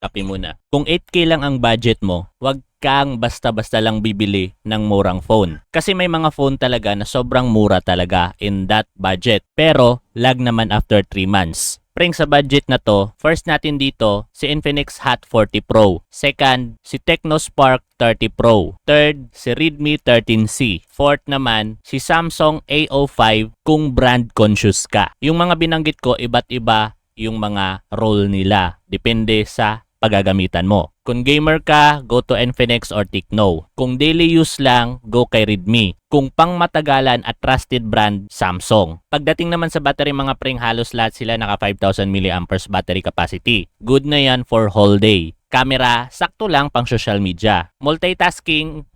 Kape muna. Kung 8K lang ang budget mo, wag kang basta-basta lang bibili ng murang phone. Kasi may mga phone talaga na sobrang mura talaga in that budget. Pero lag naman after 3 months. Preng sa budget na to, first natin dito, si Infinix Hot 40 Pro. Second, si Tecno Spark 30 Pro. Third, si Redmi 13C. Fourth naman, si Samsung A05 kung brand conscious ka. Yung mga binanggit ko, iba't iba yung mga role nila. Depende sa paggagamitan mo. Kung gamer ka, go to Infinix or Tecno. Kung daily use lang, go kay Redmi. Kung pang matagalan at trusted brand, Samsung. Pagdating naman sa battery mga preng, halos lahat sila naka 5,000 mAh battery capacity. Good na yan for whole day. Camera, sakto lang pang social media. Multitasking,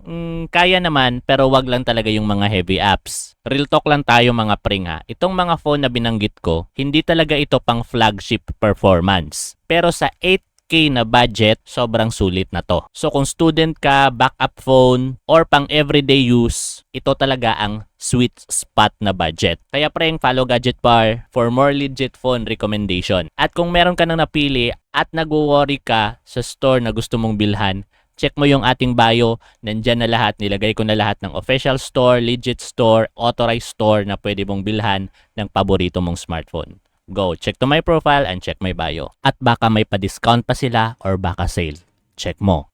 kaya naman pero wag lang talaga yung mga heavy apps. Real talk lang tayo mga preng ha. Itong mga phone na binanggit ko, hindi talaga ito pang flagship performance. Pero sa 8K na budget, sobrang sulit na to. So kung student ka, backup phone, or pang everyday use, ito talaga ang sweet spot na budget. Kaya preng, follow Gadget Bar for more legit phone recommendation. At kung meron ka nang napili at nag-worry ka sa store na gusto mong bilhan, check mo yung ating bio. Nandyan na lahat. Nilagay ko na lahat ng official store, legit store, authorized store na pwede mong bilhan ng paborito mong smartphone. Go, check to my profile and check my bio. At baka may pa-discount pa sila or baka sale. Check mo.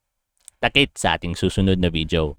Takit sa ating susunod na video.